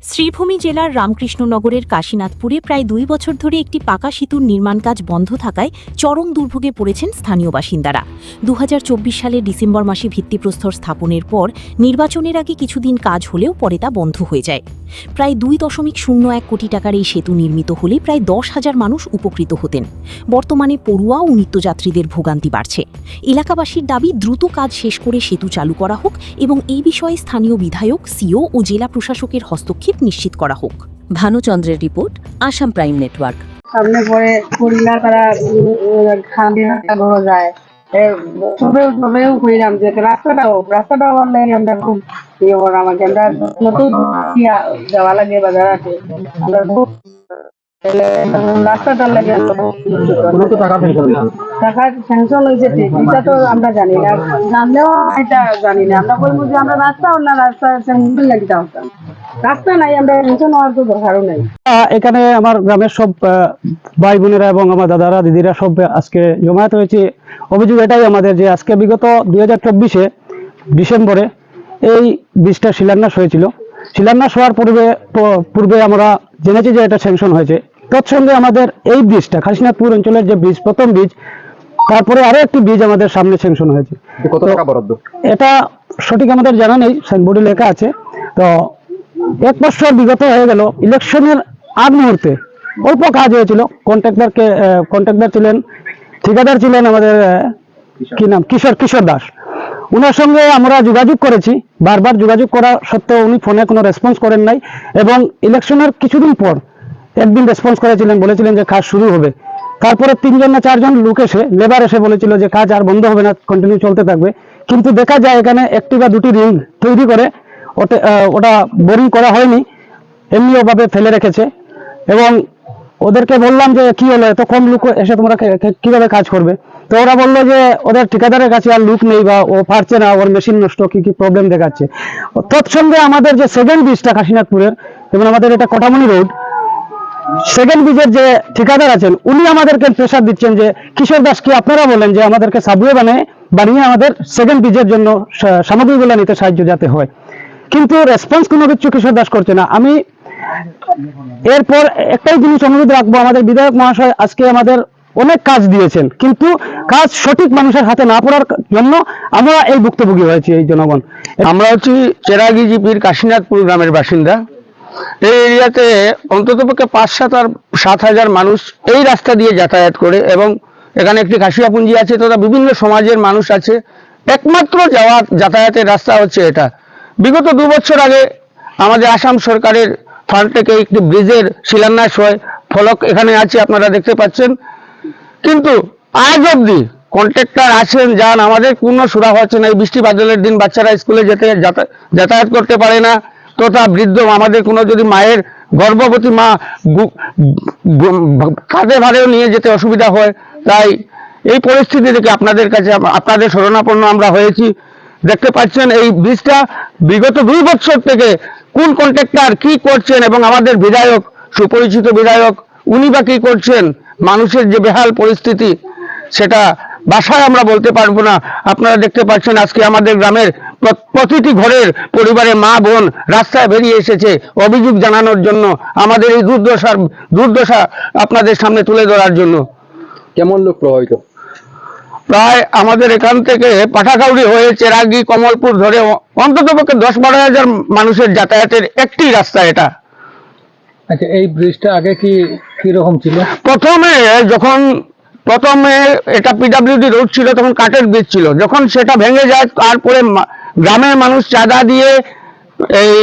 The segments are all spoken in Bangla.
শ্রীভূমি জেলার রামকৃষ্ণনগরের কাশীনাথপুরে প্রায় 2 বছর ধরে একটি পাকা সেতুর নির্মাণ কাজ বন্ধ থাকায় চরম দুর্ভোগে পড়েছেন স্থানীয় বাসিন্দারা। 2024 সালের ডিসেম্বর মাসে ভিত্তিপ্রস্তর স্থাপনের পর নির্বাচনের আগে কিছুদিন কাজ হলেও পরে তা বন্ধ হয়ে যায়। প্রায় 2.01 কোটি টাকার এই সেতু নির্মিত হলে প্রায় 10,000 মানুষ উপকৃত হতেন। বর্তমানে পড়ুয়া ও নিত্যযাত্রীদের ভোগান্তি বাড়ছে। এলাকাবাসীর দাবি দ্রুত কাজ শেষ করে সেতু চালু করা হোক এবং এই বিষয়ে স্থানীয় বিধায়ক, সিও ও জেলা প্রশাসকের হস্তক্ষেপ নিশ্চিত করা হোক। ভানুচন্দ্রের রিপোর্ট, আসাম প্রাইম নেটওয়ার্ক। সামনে পরে পরিবার তারা খান্দি যায় সবেও কইলাম যে রাস্তাটাও অনলাইন আমরা খুব ইয়ে করা আমাকে আমরা নতুন যাওয়া লাগে বাজার আছে রাস্তাটার লাগে টাকা স্যাংশন হয়েছে ঠিক এটা তো আমরা জানি না, জানলেও এটা জানি না। আমরা বলবো যে আমরা রাস্তা না রাস্তা স্যাংশন লাগিতে হতাম, রাস্তা নাই, আমরা স্যাংশন হওয়ার তো দরকারও নাই। এখানে আমার গ্রামের সব ভাই বোনেরা এবং আমার দাদারা দিদিরা সব আজকে জমায়েত হয়েছে। অভিযোগ এটাই আমাদের যে আজকে বিগত 2024 ডিসেম্বরে এই ব্রিজটা শিলান্যাস হয়েছিল। শিলান্যাস হওয়ার পূর্বে আমরা জেনেছি যে এটা স্যাংশন হয়েছে। তৎসঙ্গে আমাদের এই ব্রিজটা কাশীনাথপুর অঞ্চলের যে ব্রিজ, প্রথম ব্রিজ, তারপরে আরো একটি ব্রিজ আমাদের সামনে স্যাংশন হয়েছে। কত টাকা বরাদ্দ এটা সঠিক আমাদের জানা নেই, সাইনবোর্ডে লেখা আছে। তো 1 বছর বিগত হয়ে গেল, ইলেকশনের আগ মুহূর্তে অল্প কাজ হয়েছিল। কন্ট্রাক্টর ছিলেন, ঠিকাদার ছিলেন আমাদের কি নাম, কিশোর দাস। ওনার সঙ্গে আমরা যোগাযোগ করেছি, বারবার যোগাযোগ করা সত্ত্বেও উনি ফোনে কোনো রেসপন্স করেন নাই। এবং ইলেকশনের কিছুদিন পর একদিন রেসপন্স করেছিলেন, বলেছিলেন যে কাজ শুরু হবে। তারপরে 3জন না 4জন লোক এসে, লেবার এসে বলেছিল যে কাজ আর বন্ধ হবে না, কন্টিনিউ চলতে থাকবে। কিন্তু দেখা যায় এখানে 1টি বা 2টি রিং তৈরি করে ওটা বোরিং করা হয়নি, এমনি ওভাবে ফেলে রেখেছে। এবং ওদেরকে বললাম যে কি হলো, এত কম লোক এসে তোমরা কিভাবে কাজ করবে? তো ওরা বললো যে ওদের ঠিকাদারের কাছে আর লোক নেই, বা ও পারছে না, ওর মেশিন নষ্ট, কি প্রবলেম দেখাচ্ছে। তৎসঙ্গে আমাদের যে সেকেন্ড ব্রিজটা কাশীনাথপুরের, যেমন আমাদের এটা কটামনি রোড, সেকেন্ড ব্রিজের যে ঠিকাদার আছেন উনি আমাদেরকে প্রেসার দিচ্ছেন যে কিশোর দাসকে আপনারা বলেন যে আমাদেরকে সাবওয়ে বানিয়ে আমাদের সেকেন্ড ব্রিজের জন্য সামগ্রীগুলো নিতে সাহায্য যাতে হয়। কিন্তু রেসপন্স কোনো কিছু কিশোর দাস করছে না। আমি এরপর একটাই জিনিস অনুরোধ রাখবো, আমাদের বিধায়ক মহাশয় আজকে আমাদের অনেক কাজ দিয়েছেন, কিন্তু কাজ সঠিক মানুষের হাতে না পড়ার জন্য আমরা এই ভুক্তভোগী হয়েছি এই জনগণ। আমরা হচ্ছি চেরাগি জিপির কাশীনাথপুর গ্রামের বাসিন্দা। এই এরিয়াতে অন্ততপক্ষে 5-7 মানুষ এই রাস্তা দিয়ে যাতায়াত করে, এবং এখানে একটি খাসিয়াপুঞ্জি আছে তথা বিভিন্ন সমাজের মানুষ আছে। একমাত্র যাতায়াতের রাস্তা হচ্ছে এটা। বিগত 2 বছর আগে আমাদের আসাম সরকারের ফান্ড থেকে একটি ব্রিজের শিলান্যাস হয়, ফলক এখানে আছে আপনারা দেখতে পাচ্ছেন। কিন্তু আজ অবধি কন্ট্রাক্টর আছেন, যান, আমাদের কোনো সুরা হচ্ছে না। এই বৃষ্টি বাদলের দিন বাচ্চারা স্কুলে যাতায়াত করতে পারে না, তথা বৃদ্ধ আমাদের কোনো যদি মায়ের গর্ভবতী মা কাঁধে ভারেও নিয়ে যেতে অসুবিধা হয়। তাই এই পরিস্থিতি থেকে আপনাদের কাছে আপনাদের শরণাপন্ন আমরা হয়েছি। দেখতে পাচ্ছেন এই ব্রিজটা বিগত 2 বছর থেকে কোন কন্ট্রাক্টর কি করছেন, এবং আমাদের বিধায়ক, সুপরিচিত বিধায়ক, উনি বা কি করছেন। মানুষের যে বেহাল পরিস্থিতি সেটা ভাষায় আমরা বলতে পারবো না। আপনারা দেখতে পাচ্ছেন আজকে আমাদের গ্রামের প্রতিটি ঘরের পরিবারের মা বোন রাস্তায় বেরিয়ে এসেছে অভিযোগ জানানোর জন্য, আমাদের এই দুর্দশা আপনাদের সামনে তুলে ধরার জন্য। কেমন লোক প্রভাবিত? প্রায় আমাদের এখান থেকে পাঠাকাউড়ি হয়ে চেরাগি, কমলপুর ধরে অন্ততপক্ষে 10-12 হাজার মানুষের যাতায়াতের একটি রাস্তা এটা। আচ্ছা, এই ব্রিজটা আগে কি রকম ছিল? প্রথমে এটা পিডব্লিউডি রোড ছিল, তখন কাঠের ব্রিজ ছিল। যখন সেটা ভেঙে যায় তারপরে গ্রামের মানুষ চাঁদা দিয়ে এই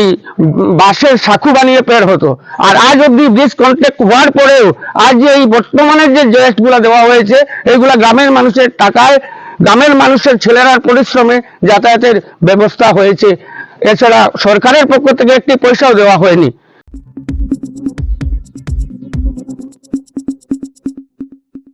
বাঁশের সাঁকু বানিয়ে পের হতো। আর আজ অব্দি ব্রিজ কন্ট্রাক্ট হওয়ার পরেও আজ যে এই বর্তমানের যে জেস্টগুলো দেওয়া হয়েছে, এইগুলা গ্রামের মানুষের টাকায়, গ্রামের মানুষের ছেলেরার পরিশ্রমে যাতায়াতের ব্যবস্থা হয়েছে। এছাড়া সরকারের পক্ষ থেকে একটি পয়সাও দেওয়া হয়নি।